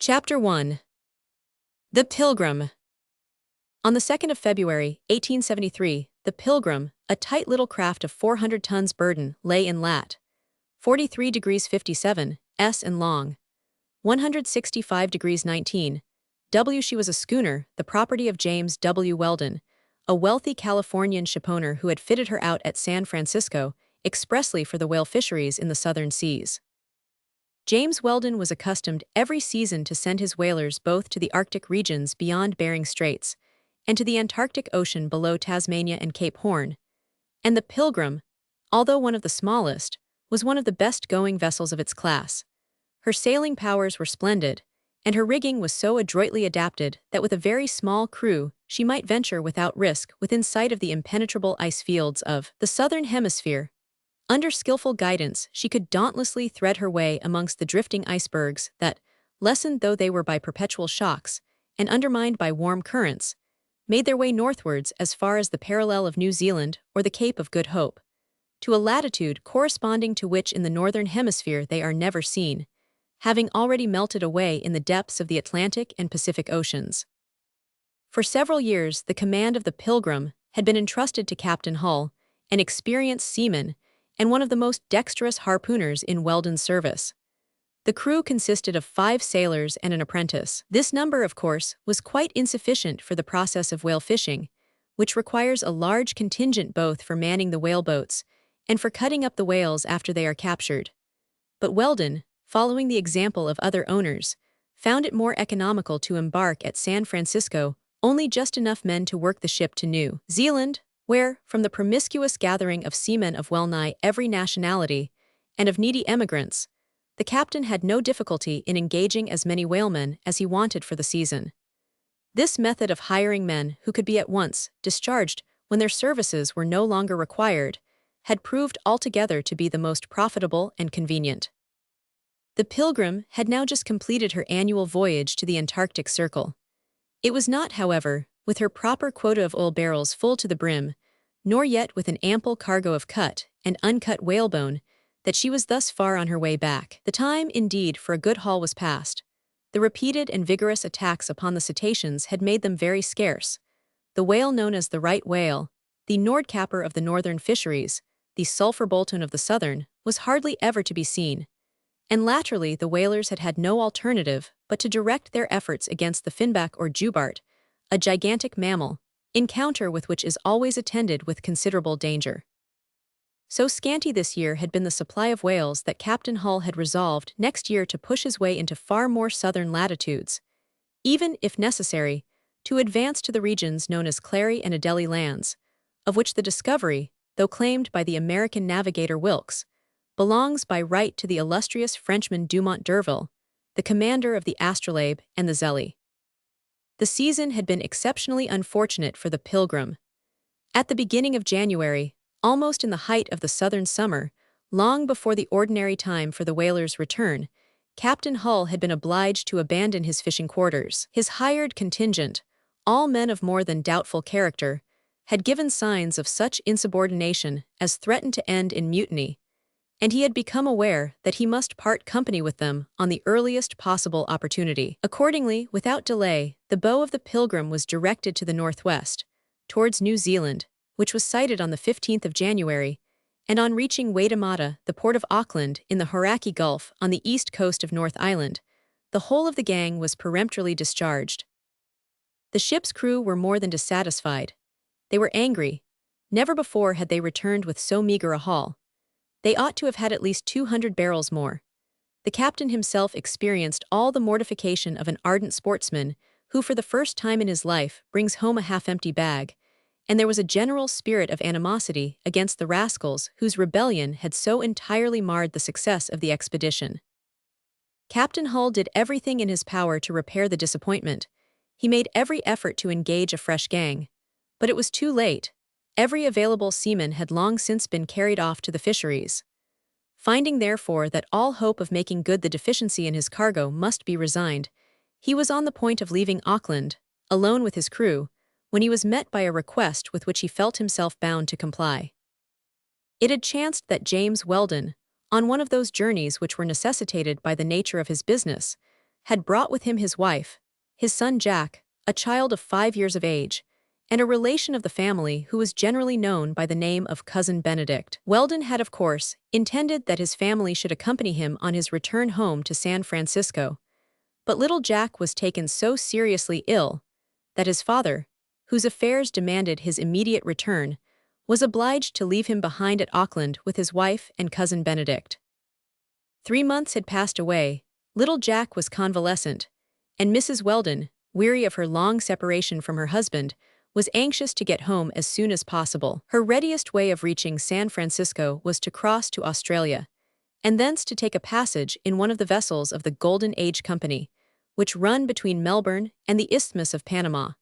Chapter 1. The Pilgrim. On the 2nd of February, 1873, the Pilgrim, a tight little craft of 400 tons burden, lay in lat. 43 degrees 57 S and long. 165 degrees 19 W. She was a schooner, the property of James W. Weldon, a wealthy Californian shipowner who had fitted her out at San Francisco expressly for the whale fisheries in the southern seas. James Weldon was accustomed every season to send his whalers both to the Arctic regions beyond Bering Straits and to the Antarctic Ocean below Tasmania and Cape Horn, and the Pilgrim, although one of the smallest, was one of the best-going vessels of its class. Her sailing powers were splendid, and her rigging was so adroitly adapted that with a very small crew she might venture without risk within sight of the impenetrable ice fields of the southern hemisphere. Under skillful guidance, she could dauntlessly thread her way amongst the drifting icebergs that, lessened though they were by perpetual shocks and undermined by warm currents, made their way northwards as far as the parallel of New Zealand or the Cape of Good Hope, to a latitude corresponding to which in the northern hemisphere they are never seen, having already melted away in the depths of the Atlantic and Pacific Oceans. For several years, the command of the Pilgrim had been entrusted to Captain Hull, an experienced seaman and one of the most dexterous harpooners in Weldon's service. The crew consisted of 5 sailors and an apprentice. This number, of course, was quite insufficient for the process of whale fishing, which requires a large contingent both for manning the whaleboats and for cutting up the whales after they are captured. But Weldon, following the example of other owners, found it more economical to embark at San Francisco only just enough men to work the ship to New Zealand, where, from the promiscuous gathering of seamen of well-nigh every nationality and of needy emigrants, the captain had no difficulty in engaging as many whalemen as he wanted for the season. This method of hiring men who could be at once discharged when their services were no longer required had proved altogether to be the most profitable and convenient. The Pilgrim had now just completed her annual voyage to the Antarctic Circle. It was not, however, with her proper quota of oil barrels full to the brim, nor yet with an ample cargo of cut and uncut whalebone, that she was thus far on her way back. The time, indeed, for a good haul was past. The repeated and vigorous attacks upon the cetaceans had made them very scarce. The whale known as the right whale, the nordkapper of the northern fisheries, the sulphur bolton of the southern, was hardly ever to be seen, and latterly the whalers had had no alternative but to direct their efforts against the finback or jubart, a gigantic mammal, encounter with which is always attended with considerable danger. So scanty this year had been the supply of whales that Captain Hull had resolved next year to push his way into far more southern latitudes, even, if necessary, to advance to the regions known as Clary and Adelie lands, of which the discovery, though claimed by the American navigator Wilkes, belongs by right to the illustrious Frenchman Dumont d'Urville, the commander of the Astrolabe and the Zélie. The season had been exceptionally unfortunate for the Pilgrim. At the beginning of January, almost in the height of the southern summer, long before the ordinary time for the whalers' return, Captain Hull had been obliged to abandon his fishing quarters. His hired contingent, all men of more than doubtful character, had given signs of such insubordination as threatened to end in mutiny, and he had become aware that he must part company with them on the earliest possible opportunity. Accordingly, without delay, the bow of the Pilgrim was directed to the northwest, towards New Zealand, which was sighted on the 15th of January, and on reaching Waitemata, the port of Auckland in the Hauraki Gulf on the east coast of North Island, the whole of the gang was peremptorily discharged. The ship's crew were more than dissatisfied. They were angry. Never before had they returned with so meager a haul. They ought to have had at least 200 barrels more. The captain himself experienced all the mortification of an ardent sportsman who for the first time in his life brings home a half-empty bag, and there was a general spirit of animosity against the rascals whose rebellion had so entirely marred the success of the expedition. Captain Hull did everything in his power to repair the disappointment. He made every effort to engage a fresh gang. But it was too late. Every available seaman had long since been carried off to the fisheries. Finding therefore that all hope of making good the deficiency in his cargo must be resigned, he was on the point of leaving Auckland, alone with his crew, when he was met by a request with which he felt himself bound to comply. It had chanced that James Weldon, on one of those journeys which were necessitated by the nature of his business, had brought with him his wife, his son Jack, a child of 5 years of age, and a relation of the family who was generally known by the name of Cousin Benedict. Weldon had, of course, intended that his family should accompany him on his return home to San Francisco, but little Jack was taken so seriously ill that his father, whose affairs demanded his immediate return, was obliged to leave him behind at Auckland with his wife and Cousin Benedict. 3 months had passed away, little Jack was convalescent, and Mrs. Weldon, weary of her long separation from her husband, was anxious to get home as soon as possible. Her readiest way of reaching San Francisco was to cross to Australia, and thence to take a passage in one of the vessels of the Golden Age Company, which run between Melbourne and the Isthmus of Panama.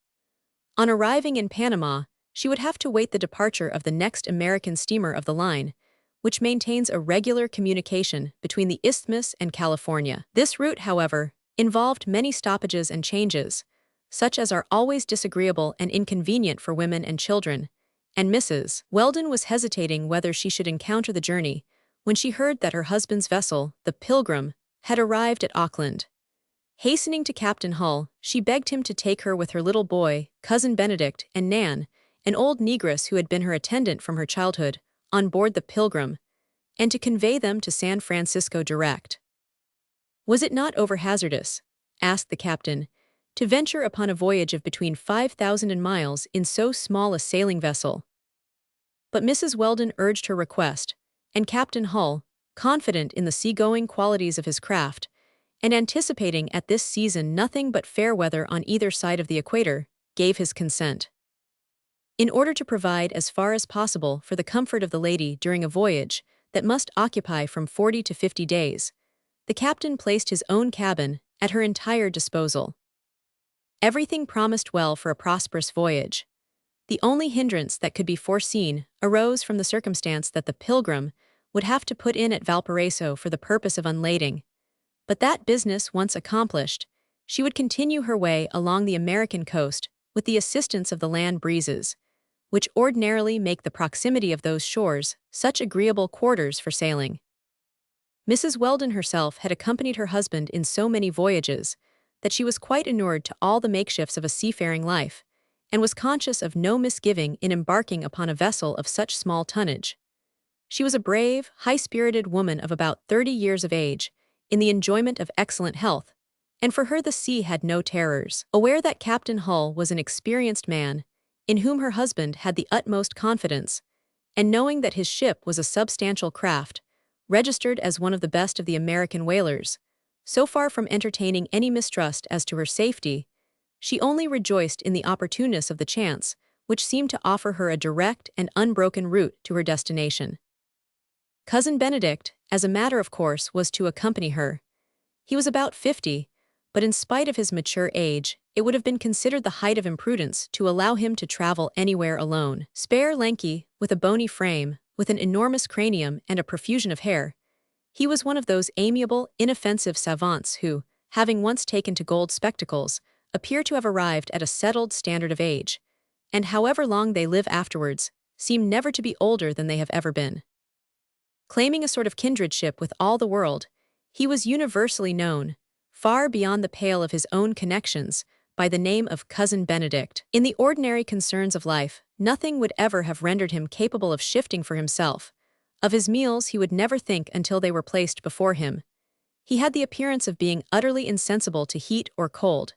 On arriving in Panama, she would have to wait the departure of the next American steamer of the line, which maintains a regular communication between the Isthmus and California. This route, however, involved many stoppages and changes, such as are always disagreeable and inconvenient for women and children, and Mrs. Weldon was hesitating whether she should encounter the journey when she heard that her husband's vessel, the Pilgrim, had arrived at Auckland. Hastening to Captain Hull, she begged him to take her with her little boy, Cousin Benedict, and Nan, an old negress who had been her attendant from her childhood, on board the Pilgrim, and to convey them to San Francisco direct. Was it not over-hazardous, asked the captain, to venture upon a voyage of between 5,000 miles in so small a sailing vessel? But Mrs. Weldon urged her request, and Captain Hull, confident in the seagoing qualities of his craft, and anticipating at this season nothing but fair weather on either side of the equator, gave his consent. In order to provide as far as possible for the comfort of the lady during a voyage that must occupy from 40 to 50 days, the captain placed his own cabin at her entire disposal. Everything promised well for a prosperous voyage. The only hindrance that could be foreseen arose from the circumstance that the Pilgrim would have to put in at Valparaiso for the purpose of unlading. But that business once accomplished, she would continue her way along the American coast with the assistance of the land breezes, which ordinarily make the proximity of those shores such agreeable quarters for sailing. Mrs. Weldon herself had accompanied her husband in so many voyages that she was quite inured to all the makeshifts of a seafaring life, and was conscious of no misgiving in embarking upon a vessel of such small tonnage. She was a brave, high-spirited woman of about 30 years of age, in the enjoyment of excellent health, and for her the sea had no terrors. Aware that Captain Hull was an experienced man, in whom her husband had the utmost confidence, and knowing that his ship was a substantial craft, registered as one of the best of the American whalers, so far from entertaining any mistrust as to her safety, she only rejoiced in the opportuneness of the chance, which seemed to offer her a direct and unbroken route to her destination. Cousin Benedict, as a matter of course, was to accompany her. He was about 50, but in spite of his mature age, it would have been considered the height of imprudence to allow him to travel anywhere alone. Spare, lanky, with a bony frame, with an enormous cranium and a profusion of hair, he was one of those amiable, inoffensive savants who, having once taken to gold spectacles, appear to have arrived at a settled standard of age, and however long they live afterwards, seem never to be older than they have ever been. Claiming a sort of kindredship with all the world, he was universally known, far beyond the pale of his own connections, by the name of Cousin Benedict. In the ordinary concerns of life, nothing would ever have rendered him capable of shifting for himself. Of his meals he would never think until they were placed before him. He had the appearance of being utterly insensible to heat or cold.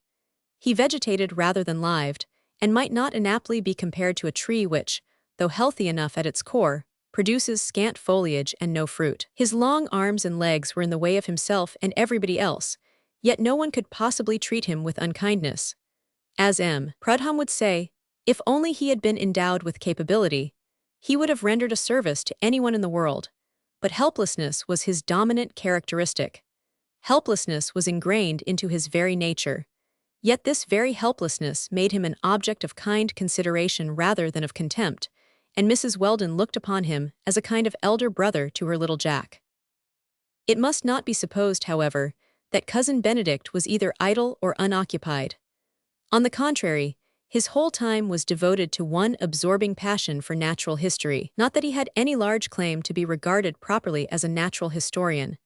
He vegetated rather than lived, and might not inaptly be compared to a tree which, though healthy enough at its core, produces scant foliage and no fruit. His long arms and legs were in the way of himself and everybody else, yet no one could possibly treat him with unkindness. As M. Prudhomme would say, if only he had been endowed with capability, he would have rendered a service to anyone in the world, but helplessness was his dominant characteristic. Helplessness was ingrained into his very nature, yet this very helplessness made him an object of kind consideration rather than of contempt, and Mrs. Weldon looked upon him as a kind of elder brother to her little Jack. It must not be supposed, however, that Cousin Benedict was either idle or unoccupied. On the contrary, his whole time was devoted to one absorbing passion for natural history. Not that he had any large claim to be regarded properly as a natural historian.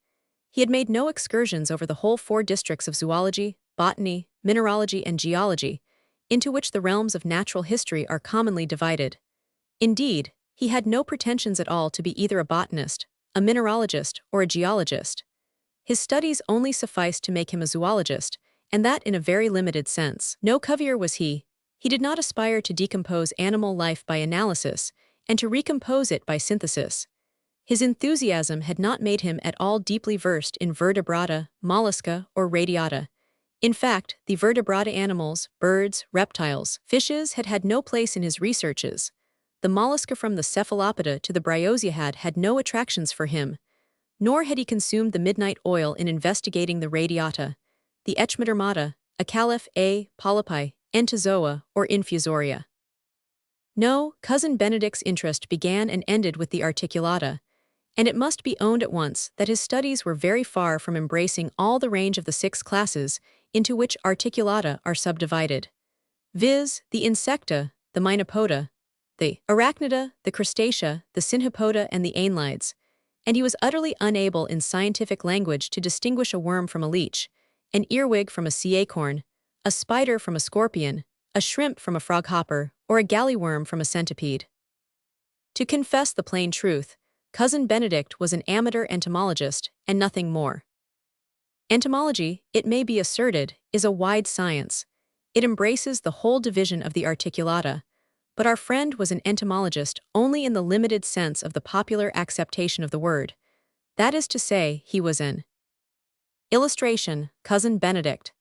He had made no excursions over the whole 4 districts of zoology, botany, mineralogy, and geology, into which the realms of natural history are commonly divided. Indeed, he had no pretensions at all to be either a botanist, a mineralogist, or a geologist. His studies only sufficed to make him a zoologist, and that in a very limited sense. No covier was he. He did not aspire to decompose animal life by analysis, and to recompose it by synthesis. His enthusiasm had not made him at all deeply versed in vertebrata, mollusca, or radiata. In fact, the vertebrata animals, birds, reptiles, fishes had had no place in his researches. The mollusca from the cephalopoda to the bryosia had no attractions for him, nor had he consumed the midnight oil in investigating the radiata, the echinodermata, acalyph, polypi, entozoa, or infusoria. No, Cousin Benedict's interest began and ended with the articulata, and it must be owned at once that his studies were very far from embracing all the range of the 6 classes into which articulata are subdivided, viz., the insecta, the mynopoda, the arachnida, the crustacea, the synhypoda, and the annelids, and he was utterly unable in scientific language to distinguish a worm from a leech, an earwig from a sea acorn, a spider from a scorpion, a shrimp from a froghopper, or a galleyworm from a centipede. To confess the plain truth, Cousin Benedict was an amateur entomologist, and nothing more. Entomology, it may be asserted, is a wide science. It embraces the whole division of the articulata, but our friend was an entomologist only in the limited sense of the popular acceptation of the word. That is to say, he was an illustration, Cousin Benedict.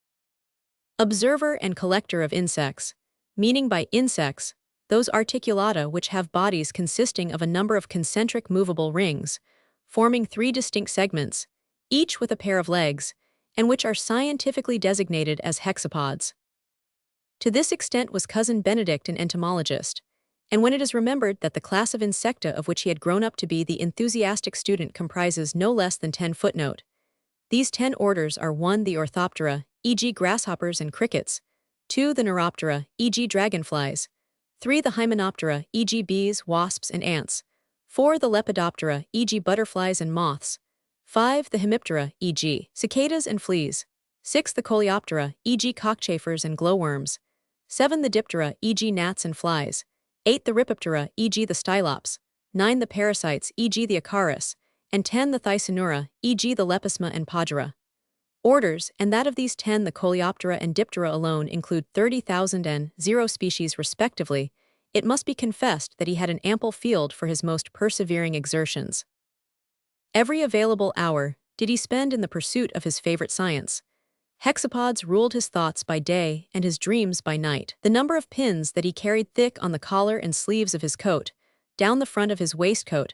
Observer and collector of insects, meaning by insects, those articulata which have bodies consisting of a number of concentric movable rings, forming 3 distinct segments, each with a pair of legs, and which are scientifically designated as hexapods. To this extent was Cousin Benedict an entomologist, and when it is remembered that the class of insecta of which he had grown up to be the enthusiastic student comprises no less than 10 footnote. These 10 orders are 1. The Orthoptera, e.g. grasshoppers and crickets, 2. The Neuroptera, e.g. dragonflies, 3. The Hymenoptera, e.g. bees, wasps, and ants, 4. The Lepidoptera, e.g. butterflies and moths, 5. The Hemiptera, e.g. cicadas and fleas, 6. The Coleoptera, e.g. cockchafers and glowworms, 7. The Diptera, e.g. gnats and flies, 8. The Rhipiptera, e.g. the stylops, 9. The parasites, e.g. the acarus, and 10. The Thysanura, e.g. the Lepisma and Podgera. Orders, and that of these 10 the Coleoptera and Diptera alone include 30,000 and 0 species respectively. It must be confessed that he had an ample field for his most persevering exertions. Every available hour did he spend in the pursuit of his favorite science. Hexapods ruled his thoughts by day and his dreams by night. The number of pins that he carried thick on the collar and sleeves of his coat, down the front of his waistcoat,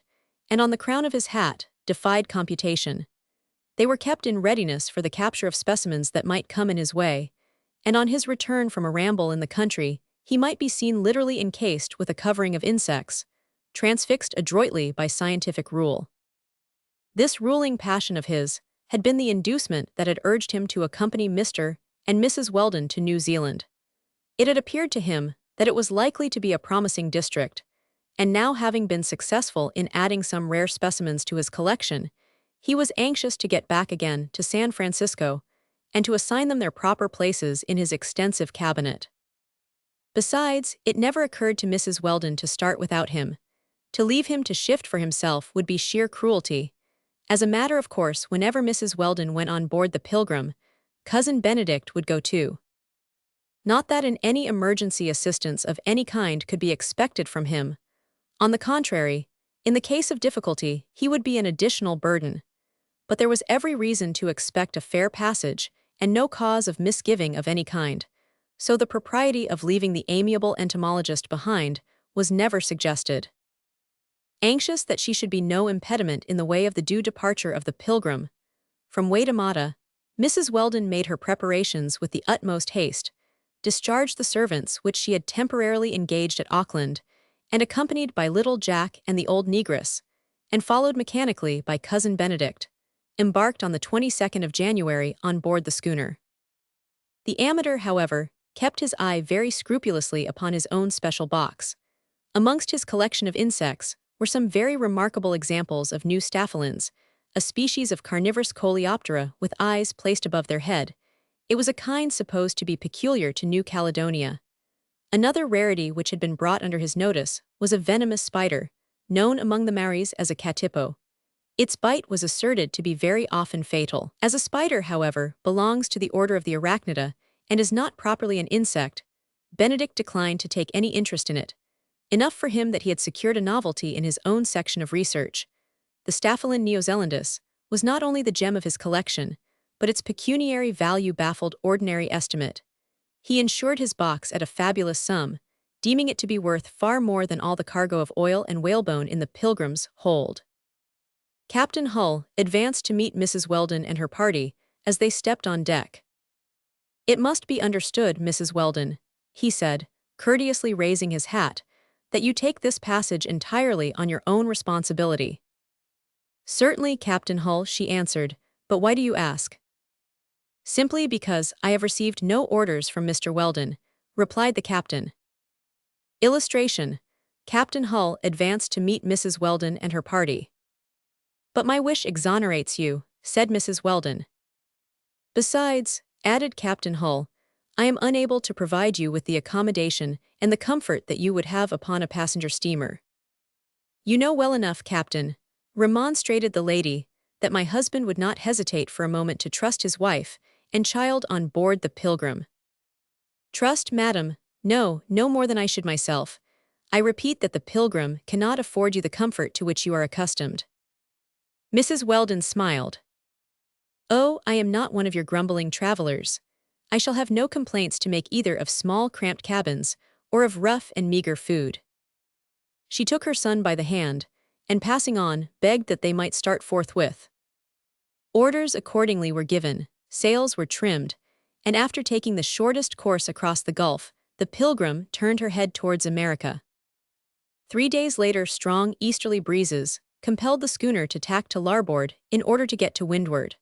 and on the crown of his hat, defied computation. They were kept in readiness for the capture of specimens that might come in his way, and on his return from a ramble in the country, he might be seen literally encased with a covering of insects, transfixed adroitly by scientific rule. This ruling passion of his had been the inducement that had urged him to accompany Mr. and Mrs. Weldon to New Zealand. It had appeared to him that it was likely to be a promising district, and now having been successful in adding some rare specimens to his collection, he was anxious to get back again to San Francisco and to assign them their proper places in his extensive cabinet. Besides, it never occurred to Mrs. Weldon to start without him. To leave him to shift for himself would be sheer cruelty. As a matter of course, whenever Mrs. Weldon went on board the Pilgrim, Cousin Benedict would go too. Not that in any emergency assistance of any kind could be expected from him. On the contrary, in the case of difficulty, he would be an additional burden. But there was every reason to expect a fair passage, and no cause of misgiving of any kind, so the propriety of leaving the amiable entomologist behind was never suggested. Anxious that she should be no impediment in the way of the due departure of the Pilgrim, from Waitemata, Mrs. Weldon made her preparations with the utmost haste, discharged the servants which she had temporarily engaged at Auckland, and accompanied by little Jack and the old negress, and followed mechanically by Cousin Benedict, embarked on the 22nd of January on board the schooner. The amateur, however, kept his eye very scrupulously upon his own special box. Amongst his collection of insects were some very remarkable examples of new staphylins, a species of carnivorous coleoptera with eyes placed above their head. It was a kind supposed to be peculiar to New Caledonia. Another rarity which had been brought under his notice was a venomous spider, known among the Maoris as a katipo. Its bite was asserted to be very often fatal. As a spider, however, belongs to the order of the arachnida and is not properly an insect, Benedict declined to take any interest in it. Enough for him that he had secured a novelty in his own section of research. The Staphyline neozelandus was not only the gem of his collection, but its pecuniary value baffled ordinary estimate. He insured his box at a fabulous sum, deeming it to be worth far more than all the cargo of oil and whalebone in the Pilgrim's hold. Captain Hull advanced to meet Mrs. Weldon and her party as they stepped on deck. "It must be understood, Mrs. Weldon," he said, courteously raising his hat, "that you take this passage entirely on your own responsibility." "Certainly, Captain Hull," she answered, "but why do you ask?" "Simply because I have received no orders from Mr. Weldon," replied the captain. Illustration: Captain Hull advanced to meet Mrs. Weldon and her party. "But my wish exonerates you," said Mrs. Weldon. "Besides," added Captain Hull, "I am unable to provide you with the accommodation and the comfort that you would have upon a passenger steamer." "You know well enough, Captain," remonstrated the lady, "that my husband would not hesitate for a moment to trust his wife and child on board the Pilgrim." "Trust, madam? No, no more than I should myself. I repeat that the Pilgrim cannot afford you the comfort to which you are accustomed." Mrs. Weldon smiled. "Oh, I am not one of your grumbling travelers. I shall have no complaints to make either of small cramped cabins or of rough and meager food." She took her son by the hand, and passing on, begged that they might start forthwith. Orders accordingly were given, sails were trimmed, and after taking the shortest course across the Gulf, the Pilgrim turned her head towards America. 3 days later, strong easterly breezes compelled the schooner to tack to larboard in order to get to windward.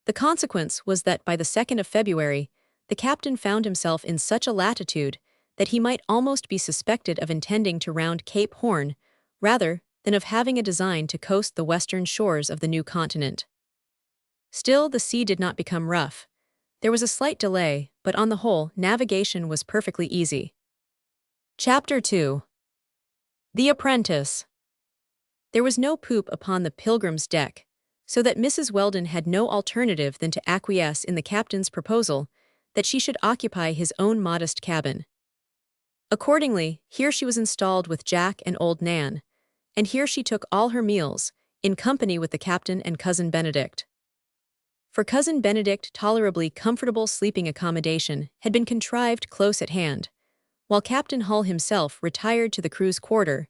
The consequence was that by the 2nd of February, the captain found himself in such a latitude that he might almost be suspected of intending to round Cape Horn rather than of having a design to coast the western shores of the new continent. Still, the sea did not become rough. There was a slight delay, but on the whole, navigation was perfectly easy. Chapter 2. The Apprentice. There was no poop upon the Pilgrim's deck, so that Mrs. Weldon had no alternative than to acquiesce in the captain's proposal that she should occupy his own modest cabin. Accordingly, here she was installed with Jack and old Nan, and here she took all her meals, in company with the captain and Cousin Benedict. For Cousin Benedict, tolerably comfortable sleeping accommodation had been contrived close at hand, while Captain Hull himself retired to the crew's quarter,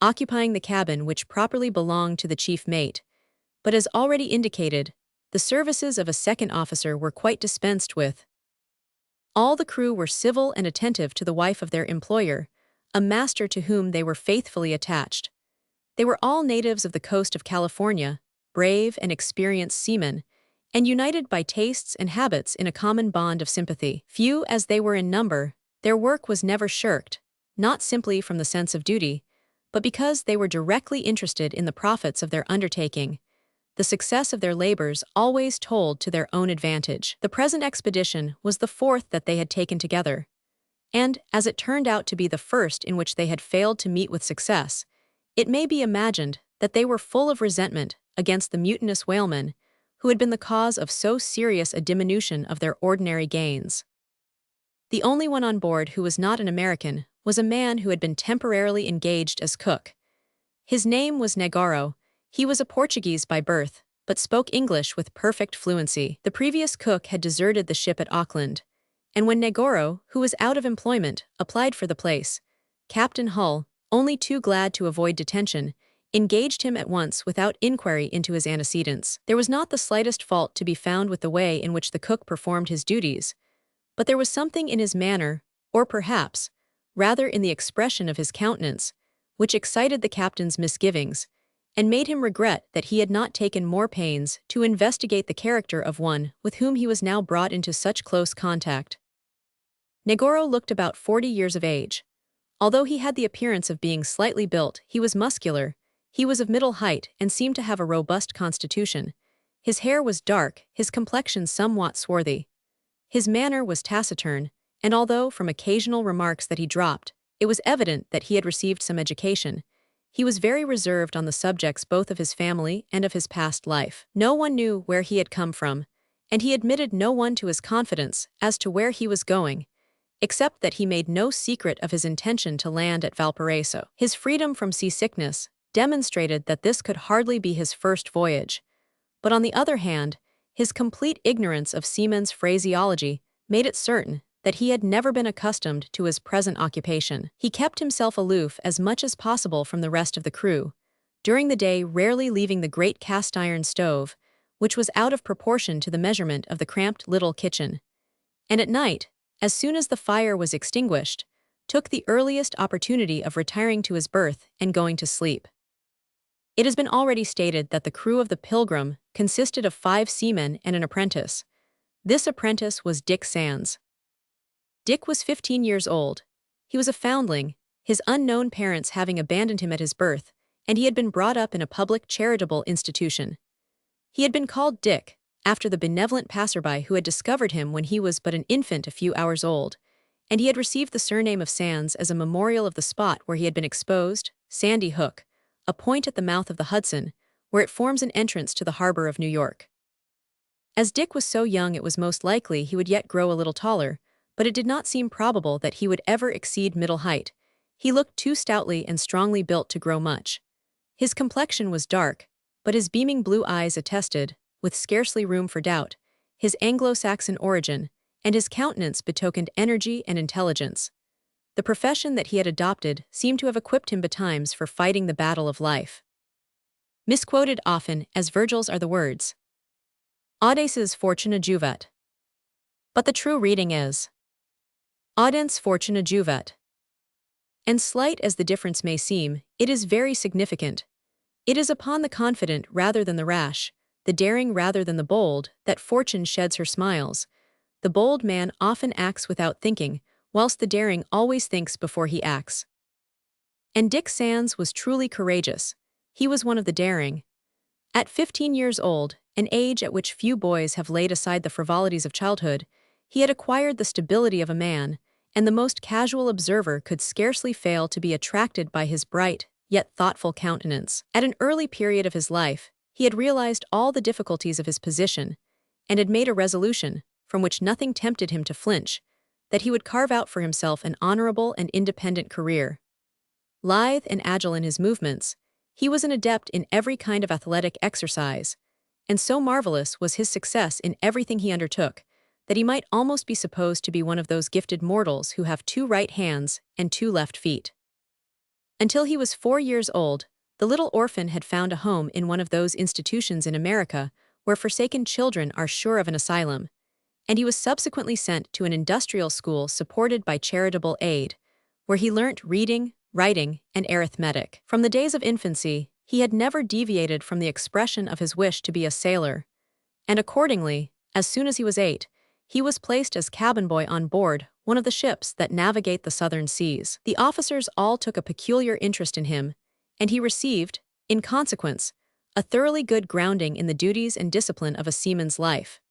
occupying the cabin which properly belonged to the chief mate. But as already indicated, the services of a second officer were quite dispensed with. All the crew were civil and attentive to the wife of their employer, a master to whom they were faithfully attached. They were all natives of the coast of California, brave and experienced seamen, and united by tastes and habits in a common bond of sympathy. Few as they were in number, their work was never shirked, not simply from the sense of duty, but because they were directly interested in the profits of their undertaking. The success of their labors always told to their own advantage. The present expedition was the 4th that they had taken together, and, as it turned out to be the first in which they had failed to meet with success, it may be imagined that they were full of resentment against the mutinous whalemen who had been the cause of so serious a diminution of their ordinary gains. The only one on board who was not an American was a man who had been temporarily engaged as cook. His name was Negaro. He was a Portuguese by birth, but spoke English with perfect fluency. The previous cook had deserted the ship at Auckland, and when Negaro, who was out of employment, applied for the place, Captain Hull, only too glad to avoid detention, engaged him at once without inquiry into his antecedents. There was not the slightest fault to be found with the way in which the cook performed his duties, but there was something in his manner, or perhaps, rather in the expression of his countenance, which excited the captain's misgivings, and made him regret that he had not taken more pains to investigate the character of one with whom he was now brought into such close contact. Negoro looked about 40 years of age. Although he had the appearance of being slightly built, he was muscular, He was of middle height and seemed to have a robust constitution. His hair was dark, his complexion somewhat swarthy. His manner was taciturn, and although from occasional remarks that he dropped, it was evident that he had received some education, he was very reserved on the subjects both of his family and of his past life. No one knew where he had come from, and he admitted no one to his confidence as to where he was going, except that he made no secret of his intention to land at Valparaiso. His freedom from seasickness demonstrated that this could hardly be his first voyage, but on the other hand, his complete ignorance of seaman's phraseology made it certain that he had never been accustomed to his present occupation. He kept himself aloof as much as possible from the rest of the crew, during the day rarely leaving the great cast-iron stove, which was out of proportion to the measurement of the cramped little kitchen, and at night, as soon as the fire was extinguished, took the earliest opportunity of retiring to his berth and going to sleep. It has been already stated that the crew of the Pilgrim consisted of 5 seamen and an apprentice. This apprentice was Dick Sands. Dick was 15 years old. He was a foundling, his unknown parents having abandoned him at his birth, and he had been brought up in a public charitable institution. He had been called Dick, after the benevolent passerby who had discovered him when he was but an infant a few hours old, and he had received the surname of Sands as a memorial of the spot where he had been exposed, Sandy Hook, a point at the mouth of the Hudson, where it forms an entrance to the harbor of New York. As Dick was so young, it was most likely he would yet grow a little taller, but it did not seem probable that he would ever exceed middle height. He looked too stoutly and strongly built to grow much. His complexion was dark, but his beaming blue eyes attested, with scarcely room for doubt, his Anglo-Saxon origin, and his countenance betokened energy and intelligence. The profession that he had adopted seemed to have equipped him betimes for fighting the battle of life. Misquoted often as Virgil's are the words, Audaces fortuna juvat. But the true reading is, Audens fortuna juvat. And slight as the difference may seem, it is very significant. It is upon the confident rather than the rash, the daring rather than the bold, that fortune sheds her smiles. The bold man often acts without thinking, whilst the daring always thinks before he acts. And Dick Sands was truly courageous. He was one of the daring. At 15 years old, an age at which few boys have laid aside the frivolities of childhood, he had acquired the stability of a man, and the most casual observer could scarcely fail to be attracted by his bright, yet thoughtful countenance. At an early period of his life, he had realized all the difficulties of his position, and had made a resolution, from which nothing tempted him to flinch, that he would carve out for himself an honorable and independent career. Lithe and agile in his movements, he was an adept in every kind of athletic exercise, and so marvelous was his success in everything he undertook, that he might almost be supposed to be one of those gifted mortals who have 2 right hands and 2 left feet. Until he was 4 years old, the little orphan had found a home in one of those institutions in America where forsaken children are sure of an asylum, and he was subsequently sent to an industrial school supported by charitable aid, where he learnt reading, writing, and arithmetic. From the days of infancy, he had never deviated from the expression of his wish to be a sailor, and accordingly, as soon as he was 8, he was placed as cabin boy on board one of the ships that navigate the southern seas. The officers all took a peculiar interest in him, and he received, in consequence, a thoroughly good grounding in the duties and discipline of a seaman's life.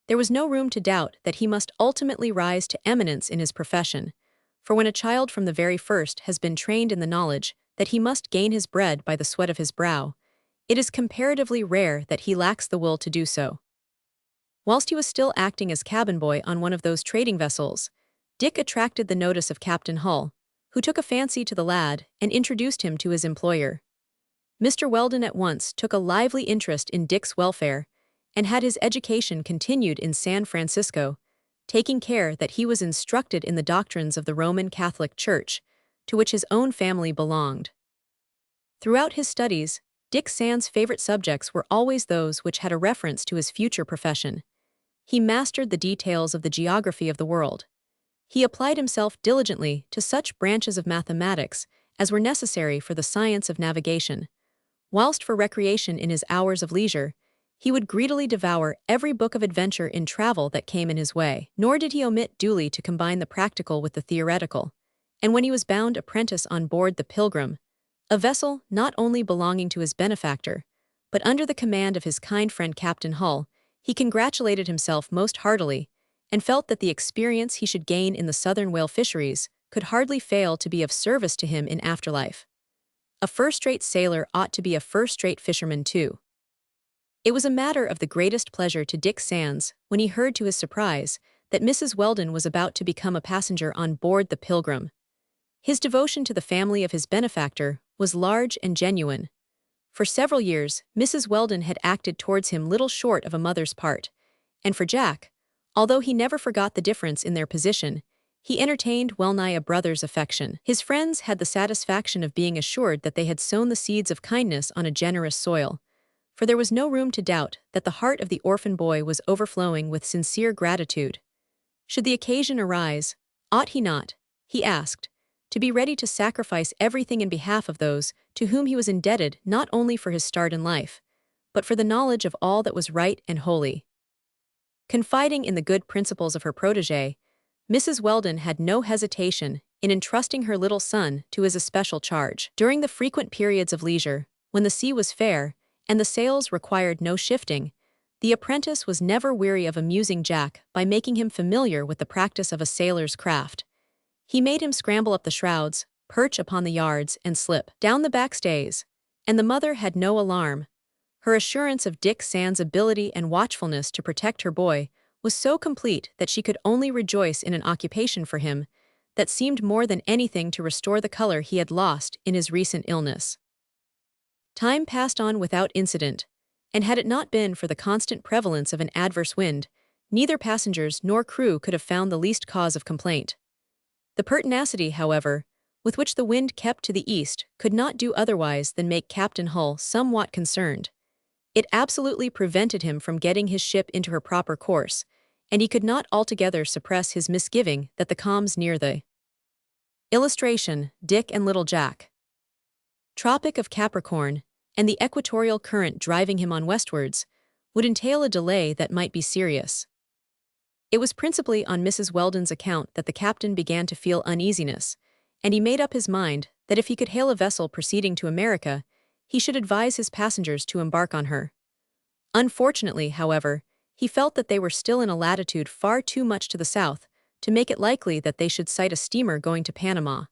There was no room to doubt that he must ultimately rise to eminence in his profession, for when a child from the very first has been trained in the knowledge that he must gain his bread by the sweat of his brow, it is comparatively rare that he lacks the will to do so. Whilst he was still acting as cabin boy on one of those trading vessels, Dick attracted the notice of Captain Hull, who took a fancy to the lad and introduced him to his employer. Mr. Weldon at once took a lively interest in Dick's welfare and had his education continued in San Francisco, taking care that he was instructed in the doctrines of the Roman Catholic Church, to which his own family belonged. Throughout his studies, Dick Sands' favorite subjects were always those which had a reference to his future profession. He mastered the details of the geography of the world. He applied himself diligently to such branches of mathematics as were necessary for the science of navigation, whilst for recreation in his hours of leisure, he would greedily devour every book of adventure in travel that came in his way. Nor did he omit duly to combine the practical with the theoretical, and when he was bound apprentice on board the Pilgrim, a vessel not only belonging to his benefactor, but under the command of his kind friend Captain Hull. He congratulated himself most heartily, and felt that the experience he should gain in the southern whale fisheries could hardly fail to be of service to him in afterlife. A first-rate sailor ought to be a first-rate fisherman too. It was a matter of the greatest pleasure to Dick Sands when he heard to his surprise that Mrs. Weldon was about to become a passenger on board the Pilgrim. His devotion to the family of his benefactor was large and genuine. For several years, Mrs. Weldon had acted towards him little short of a mother's part, and for Jack, although he never forgot the difference in their position, he entertained well-nigh a brother's affection. His friends had the satisfaction of being assured that they had sown the seeds of kindness on a generous soil, for there was no room to doubt that the heart of the orphan boy was overflowing with sincere gratitude. Should the occasion arise, ought he not, he asked, to be ready to sacrifice everything in behalf of those to whom he was indebted not only for his start in life, but for the knowledge of all that was right and holy. Confiding in the good principles of her protégé, Mrs. Weldon had no hesitation in entrusting her little son to his especial charge. During the frequent periods of leisure, when the sea was fair and the sails required no shifting, the apprentice was never weary of amusing Jack by making him familiar with the practice of a sailor's craft. He made him scramble up the shrouds, perch upon the yards, and slip down the backstays, and the mother had no alarm. Her assurance of Dick Sands' ability and watchfulness to protect her boy was so complete that she could only rejoice in an occupation for him that seemed more than anything to restore the color he had lost in his recent illness. Time passed on without incident, and had it not been for the constant prevalence of an adverse wind, neither passengers nor crew could have found the least cause of complaint. The pertinacity, however, with which the wind kept to the east could not do otherwise than make Captain Hull somewhat concerned. It absolutely prevented him from getting his ship into her proper course, and he could not altogether suppress his misgiving that the calms near the illustration, Dick and Little Jack. Tropic of Capricorn, and the equatorial current driving him on westwards, would entail a delay that might be serious. It was principally on Mrs. Weldon's account that the captain began to feel uneasiness, and he made up his mind that if he could hail a vessel proceeding to America, he should advise his passengers to embark on her. Unfortunately, however, he felt that they were still in a latitude far too much to the south to make it likely that they should sight a steamer going to Panama.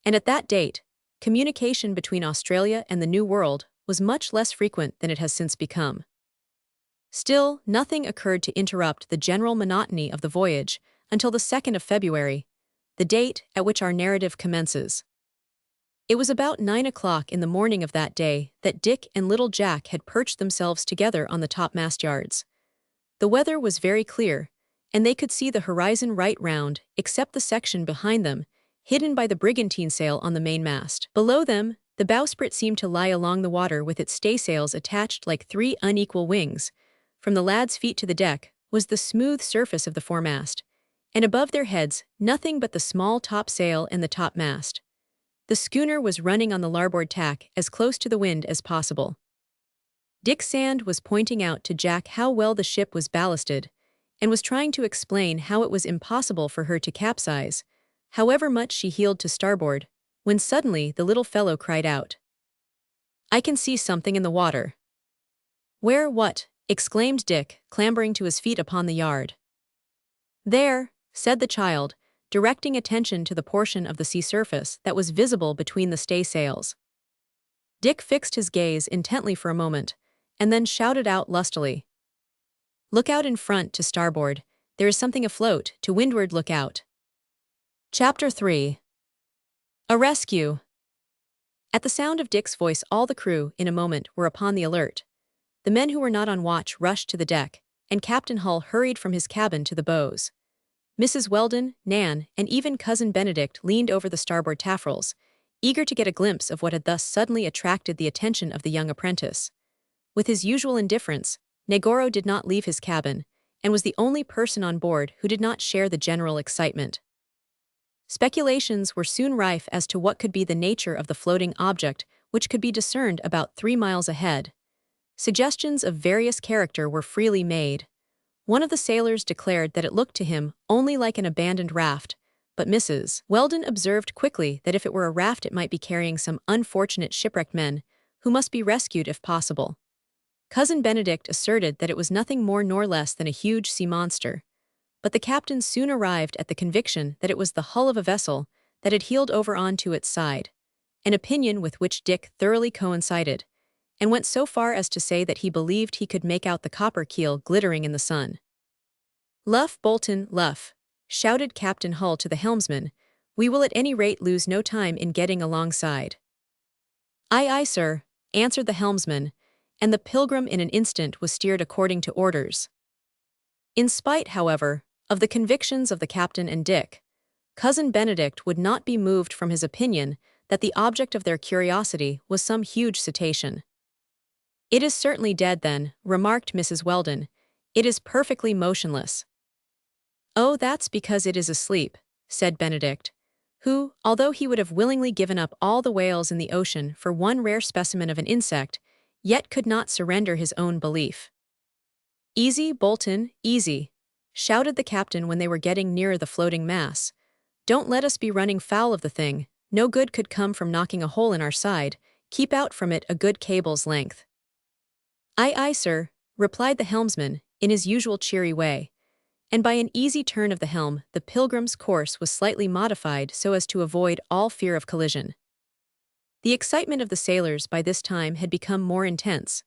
And at that date, communication between Australia and the New World was much less frequent than it has since become. Still, nothing occurred to interrupt the general monotony of the voyage until the 2nd of February, the date at which our narrative commences. It was about 9 o'clock in the morning of that day that Dick and Little Jack had perched themselves together on the topmast yards. The weather was very clear, and they could see the horizon right round, except the section behind them, hidden by the brigantine sail on the mainmast. Below them, the bowsprit seemed to lie along the water with its staysails attached like three unequal wings. From the lads' feet to the deck was the smooth surface of the foremast, and above their heads nothing but the small topsail and the topmast. The schooner was running on the larboard tack as close to the wind as possible. Dick Sand was pointing out to Jack how well the ship was ballasted, and was trying to explain how it was impossible for her to capsize, however much she heeled to starboard, when suddenly the little fellow cried out, "I can see something in the water." "Where, what?" exclaimed Dick, clambering to his feet upon the yard. "There," said the child, directing attention to the portion of the sea surface that was visible between the staysails. Dick fixed his gaze intently for a moment, and then shouted out lustily, "Look out in front to starboard, there is something afloat, to windward look out." Chapter 3. A Rescue. At the sound of Dick's voice all the crew, in a moment, were upon the alert. The men who were not on watch rushed to the deck, and Captain Hull hurried from his cabin to the bows. Mrs. Weldon, Nan, and even Cousin Benedict leaned over the starboard taffrails, eager to get a glimpse of what had thus suddenly attracted the attention of the young apprentice. With his usual indifference, Negoro did not leave his cabin, and was the only person on board who did not share the general excitement. Speculations were soon rife as to what could be the nature of the floating object which could be discerned about 3 miles ahead. Suggestions of various character were freely made. One of the sailors declared that it looked to him only like an abandoned raft, but Mrs. Weldon observed quickly that if it were a raft it might be carrying some unfortunate shipwrecked men, who must be rescued if possible. Cousin Benedict asserted that it was nothing more nor less than a huge sea monster, but the captain soon arrived at the conviction that it was the hull of a vessel that had heeled over onto its side, an opinion with which Dick thoroughly coincided, and went so far as to say that he believed he could make out the copper keel glittering in the sun. "Luff, Bolton, luff," shouted Captain Hull to the helmsman. "We will at any rate lose no time in getting alongside." "Aye, aye, sir," answered the helmsman, and the Pilgrim in an instant was steered according to orders. In spite, however, of the convictions of the captain and Dick, Cousin Benedict would not be moved from his opinion that the object of their curiosity was some huge cetacean. "It is certainly dead then," remarked Mrs. Weldon. "It is perfectly motionless." "Oh, that's because it is asleep," said Benedict, who, although he would have willingly given up all the whales in the ocean for one rare specimen of an insect, yet could not surrender his own belief. "Easy, Bolton, easy," shouted the captain when they were getting nearer the floating mass. "Don't let us be running foul of the thing. No good could come from knocking a hole in our side. Keep out from it a good cable's length." "Aye, aye, sir," replied the helmsman, in his usual cheery way, and by an easy turn of the helm the Pilgrim's course was slightly modified so as to avoid all fear of collision. The excitement of the sailors by this time had become more intense.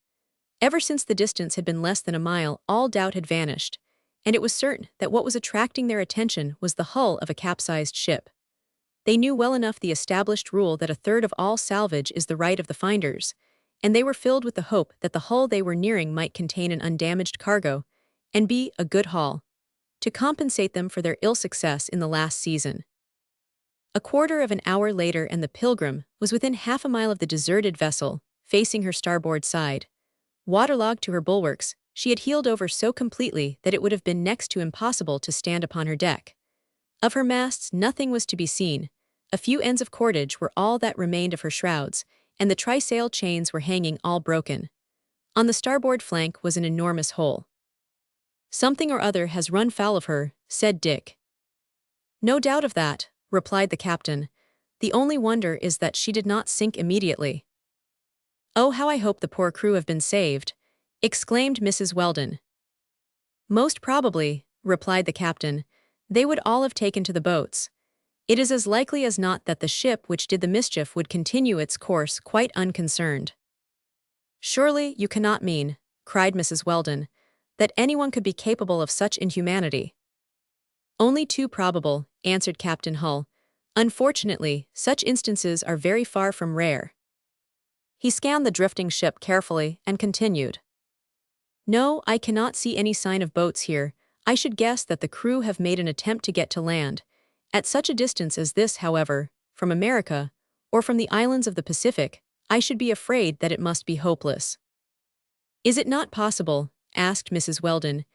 Ever since the distance had been less than a mile, all doubt had vanished, and it was certain that what was attracting their attention was the hull of a capsized ship. They knew well enough the established rule that a third of all salvage is the right of the finders, and they were filled with the hope that the hull they were nearing might contain an undamaged cargo, and be a good haul, to compensate them for their ill success in the last season. A quarter of an hour later and the Pilgrim was within half a mile of the deserted vessel, facing her starboard side. Waterlogged to her bulwarks, she had heeled over so completely that it would have been next to impossible to stand upon her deck. Of her masts nothing was to be seen. A few ends of cordage were all that remained of her shrouds, and the trysail chains were hanging all broken. On the starboard flank was an enormous hole. "Something or other has run foul of her," said Dick. "No doubt of that," replied the captain. "The only wonder is that she did not sink immediately." "Oh, how I hope the poor crew have been saved," exclaimed Mrs. Weldon. "Most probably," replied the captain, "they would all have taken to the boats. It is as likely as not that the ship which did the mischief would continue its course quite unconcerned." "Surely you cannot mean," cried Mrs. Weldon, "that anyone could be capable of such inhumanity." "Only too probable," answered Captain Hull. "Unfortunately, such instances are very far from rare." He scanned the drifting ship carefully and continued. "No, I cannot see any sign of boats here. I should guess that the crew have made an attempt to get to land. At such a distance as this, however, from America, or from the islands of the Pacific, I should be afraid that it must be hopeless." "Is it not possible," asked Mrs. Weldon,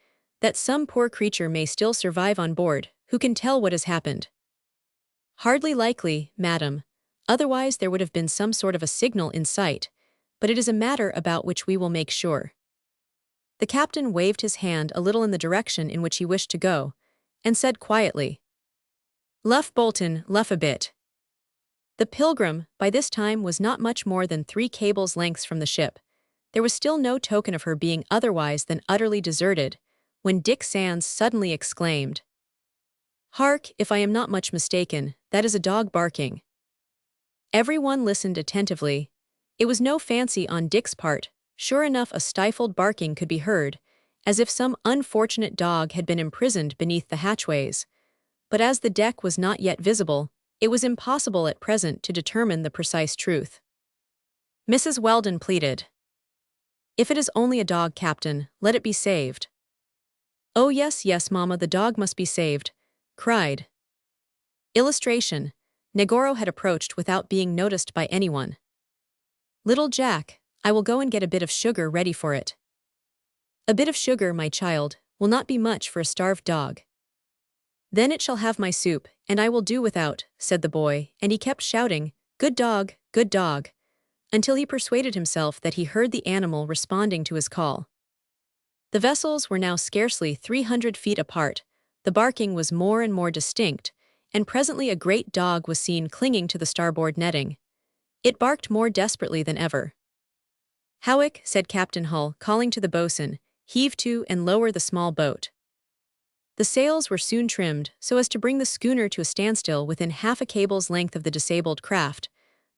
"that some poor creature may still survive on board, who can tell what has happened?" "Hardly likely, madam. Otherwise there would have been some sort of a signal in sight, but it is a matter about which we will make sure." The captain waved his hand a little in the direction in which he wished to go, and said quietly, "Luff, Bolton, luff a bit." The Pilgrim, by this time, was not much more than 3 cables' lengths from the ship. There was still no token of her being otherwise than utterly deserted, when Dick Sands suddenly exclaimed, "Hark, if I am not much mistaken, that is a dog barking." Everyone listened attentively. It was no fancy on Dick's part. Sure enough, a stifled barking could be heard, as if some unfortunate dog had been imprisoned beneath the hatchways. But as the deck was not yet visible, it was impossible at present to determine the precise truth. Mrs. Weldon pleaded, "If it is only a dog, Captain, let it be saved." "Oh yes, yes, Mamma, the dog must be saved," cried. Illustration: Negoro had approached without being noticed by anyone. "Little Jack, I will go and get a bit of sugar ready for it." "A bit of sugar, my child, will not be much for a starved dog." "Then it shall have my soup, and I will do without," said the boy, and he kept shouting, good dog," until he persuaded himself that he heard the animal responding to his call. The vessels were now scarcely 300 feet apart. The barking was more and more distinct, and presently a great dog was seen clinging to the starboard netting. It barked more desperately than ever. "Howick," said Captain Hull, calling to the boatswain, "heave to and lower the small boat." The sails were soon trimmed so as to bring the schooner to a standstill within half a cable's length of the disabled craft.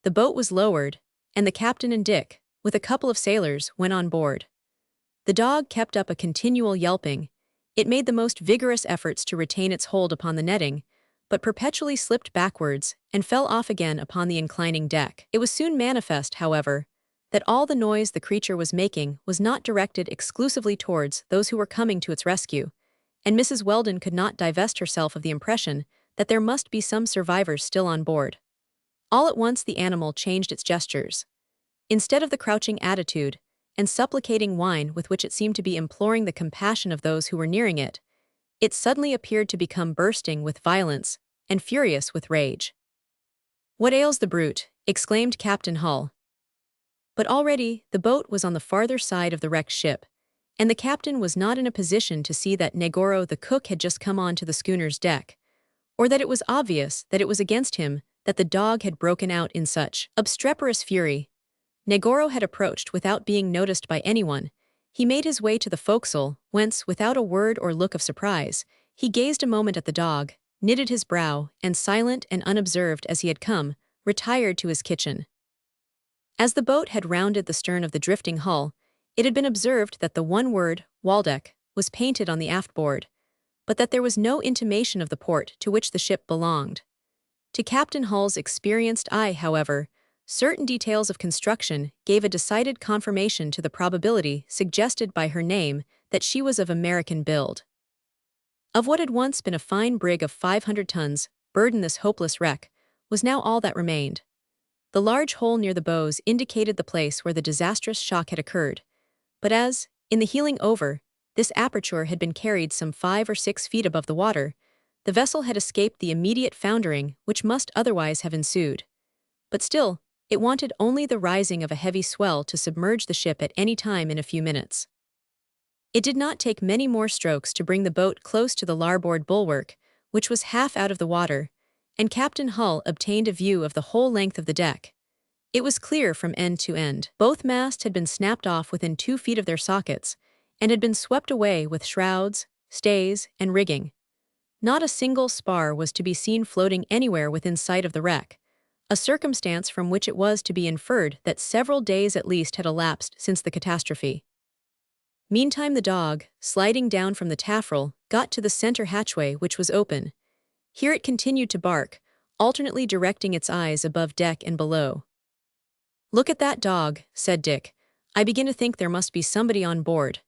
The boat was lowered, and the captain and Dick, with a couple of sailors, went on board. The dog kept up a continual yelping. It made the most vigorous efforts to retain its hold upon the netting, but perpetually slipped backwards and fell off again upon the inclining deck. It was soon manifest, however, that all the noise the creature was making was not directed exclusively towards those who were coming to its rescue, and Mrs. Weldon could not divest herself of the impression that there must be some survivors still on board. All at once the animal changed its gestures. Instead of the crouching attitude and supplicating whine with which it seemed to be imploring the compassion of those who were nearing it, it suddenly appeared to become bursting with violence and furious with rage. "What ails the brute?" exclaimed Captain Hull. But already the boat was on the farther side of the wrecked ship, and the captain was not in a position to see that Negoro the cook had just come on to the schooner's deck, or that it was obvious that it was against him that the dog had broken out in such obstreperous fury. Negoro had approached without being noticed by anyone. He made his way to the forecastle, whence, without a word or look of surprise, he gazed a moment at the dog, knitted his brow, and silent and unobserved as he had come, retired to his kitchen. As the boat had rounded the stern of the drifting hull, it had been observed that the one word, Waldeck, was painted on the aft board, but that there was no intimation of the port to which the ship belonged. To Captain Hull's experienced eye, however, certain details of construction gave a decided confirmation to the probability suggested by her name that she was of American build. Of what had once been a fine brig of 500 tons, burden this hopeless wreck, was now all that remained. The large hole near the bows indicated the place where the disastrous shock had occurred, but as, in the heeling over, this aperture had been carried some 5 or 6 feet above the water, the vessel had escaped the immediate foundering which must otherwise have ensued. But still, it wanted only the rising of a heavy swell to submerge the ship at any time in a few minutes. It did not take many more strokes to bring the boat close to the larboard bulwark, which was half out of the water, and Captain Hull obtained a view of the whole length of the deck. It was clear from end to end. Both masts had been snapped off within 2 feet of their sockets, and had been swept away with shrouds, stays, and rigging. Not a single spar was to be seen floating anywhere within sight of the wreck, a circumstance from which it was to be inferred that several days at least had elapsed since the catastrophe. Meantime the dog, sliding down from the taffrail, got to the center hatchway, which was open. Here it continued to bark, alternately directing its eyes above deck and below. "Look at that dog," said Dick. "I begin to think there must be somebody on board."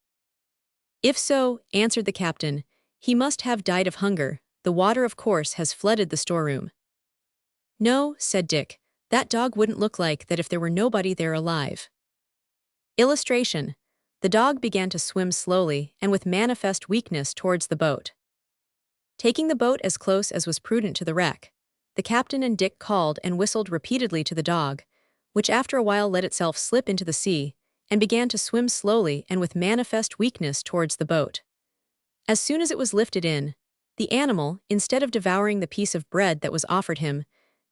"If so," answered the captain, "he must have died of hunger. The water, of course, has flooded the storeroom." "No," said Dick, "that dog wouldn't look like that if there were nobody there alive." Illustration: the dog began to swim slowly and with manifest weakness towards the boat. Taking the boat as close as was prudent to the wreck, the captain and Dick called and whistled repeatedly to the dog, which after a while let itself slip into the sea, and began to swim slowly and with manifest weakness towards the boat. As soon as it was lifted in, the animal, instead of devouring the piece of bread that was offered him,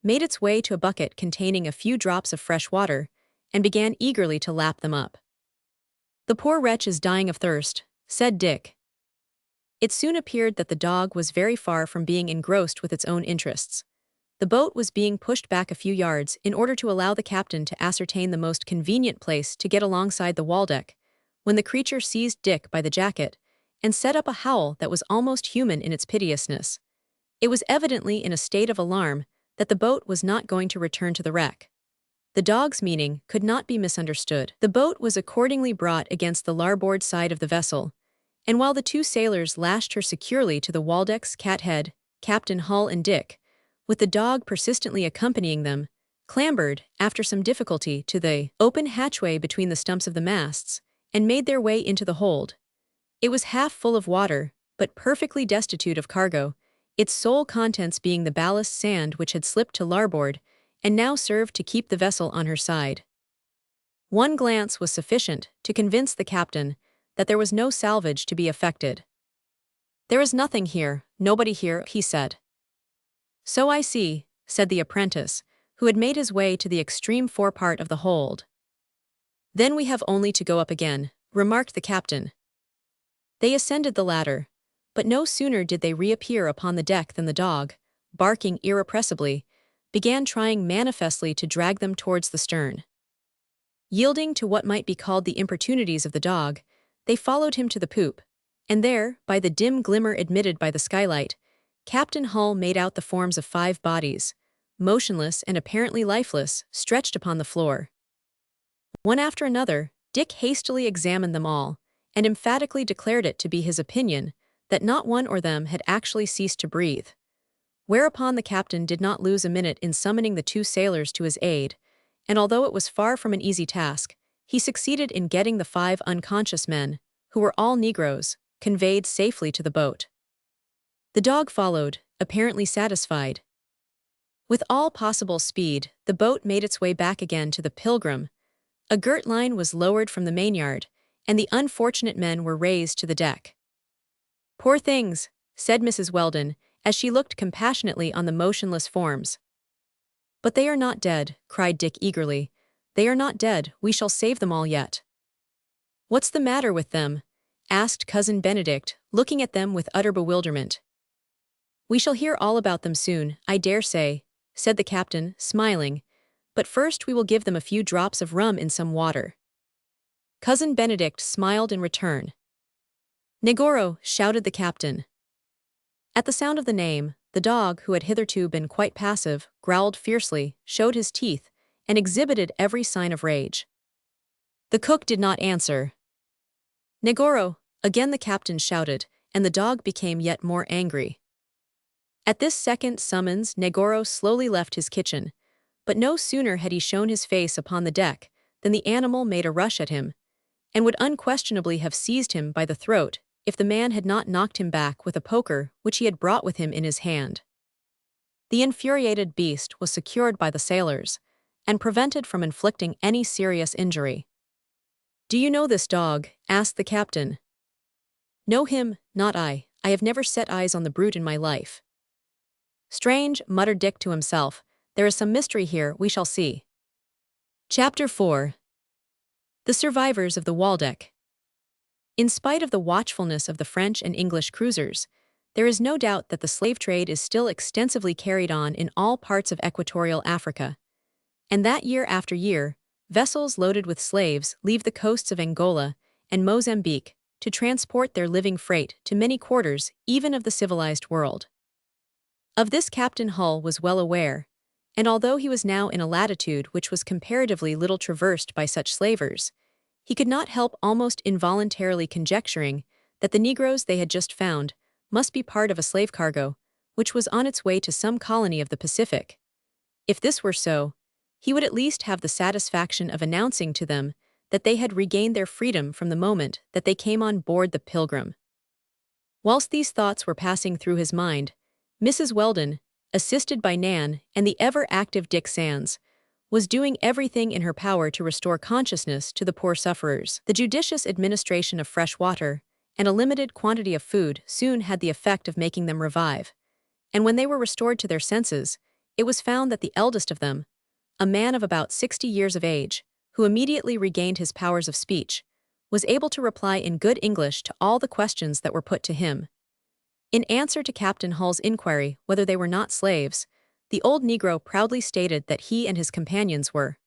made its way to a bucket containing a few drops of fresh water, and began eagerly to lap them up. "The poor wretch is dying of thirst," said Dick. It soon appeared that the dog was very far from being engrossed with its own interests. The boat was being pushed back a few yards in order to allow the captain to ascertain the most convenient place to get alongside the Waldeck, when the creature seized Dick by the jacket and set up a howl that was almost human in its piteousness. It was evidently in a state of alarm that the boat was not going to return to the wreck. The dog's meaning could not be misunderstood. The boat was accordingly brought against the larboard side of the vessel, and while the 2 sailors lashed her securely to the Waldeck's cathead, Captain Hull and Dick, with the dog persistently accompanying them, clambered, after some difficulty, to the open hatchway between the stumps of the masts, and made their way into the hold. It was half full of water, but perfectly destitute of cargo, its sole contents being the ballast sand which had slipped to larboard, and now served to keep the vessel on her side. One glance was sufficient to convince the captain that there was no salvage to be effected. "There is nothing here, nobody here," he said. "So I see," said the apprentice, who had made his way to the extreme forepart of the hold. "Then we have only to go up again," remarked the captain. They ascended the ladder, but no sooner did they reappear upon the deck than the dog, barking irrepressibly, began trying manifestly to drag them towards the stern. Yielding to what might be called the importunities of the dog, they followed him to the poop, and there, by the dim glimmer admitted by the skylight, Captain Hull made out the forms of 5 bodies, motionless and apparently lifeless, stretched upon the floor. One after another, Dick hastily examined them all, and emphatically declared it to be his opinion that not one of them had actually ceased to breathe. Whereupon the captain did not lose a minute in summoning the 2 sailors to his aid, and although it was far from an easy task, he succeeded in getting the 5 unconscious men, who were all Negroes, conveyed safely to the boat. The dog followed, apparently satisfied. With all possible speed, the boat made its way back again to the Pilgrim. A girt line was lowered from the mainyard, and the unfortunate men were raised to the deck. "Poor things," said Mrs. Weldon, as she looked compassionately on the motionless forms. "But they are not dead," cried Dick eagerly. "They are not dead, we shall save them all yet." "What's the matter with them?" asked Cousin Benedict, looking at them with utter bewilderment. "We shall hear all about them soon, I dare say," said the captain, smiling, "but first we will give them a few drops of rum in some water." Cousin Benedict smiled in return. "Negoro," shouted the captain. At the sound of the name, the dog, who had hitherto been quite passive, growled fiercely, showed his teeth, and exhibited every sign of rage. The cook did not answer. "Negoro," again the captain shouted, and the dog became yet more angry. At this second summons, Negoro slowly left his kitchen, but no sooner had he shown his face upon the deck than the animal made a rush at him, and would unquestionably have seized him by the throat if the man had not knocked him back with a poker which he had brought with him in his hand. The infuriated beast was secured by the sailors, and prevented from inflicting any serious injury. "Do you know this dog?" asked the captain. "Know him? Not I. I have never set eyes on the brute in my life." "Strange," muttered Dick to himself. "There is some mystery here, we shall see." Chapter 4. The Survivors of the Waldeck. In spite of the watchfulness of the French and English cruisers, there is no doubt that the slave trade is still extensively carried on in all parts of equatorial Africa, and that year after year, vessels loaded with slaves leave the coasts of Angola and Mozambique to transport their living freight to many quarters even of the civilized world. Of this Captain Hull was well aware, and although he was now in a latitude which was comparatively little traversed by such slavers, he could not help almost involuntarily conjecturing that the Negroes they had just found must be part of a slave cargo, which was on its way to some colony of the Pacific. If this were so, he would at least have the satisfaction of announcing to them that they had regained their freedom from the moment that they came on board the Pilgrim. Whilst these thoughts were passing through his mind, Mrs. Weldon, assisted by Nan and the ever-active Dick Sands, was doing everything in her power to restore consciousness to the poor sufferers. The judicious administration of fresh water and a limited quantity of food soon had the effect of making them revive, and when they were restored to their senses, it was found that the eldest of them, a man of about 60 years of age, who immediately regained his powers of speech, was able to reply in good English to all the questions that were put to him. In answer to Captain Hull's inquiry whether they were not slaves, the old Negro proudly stated that he and his companions were.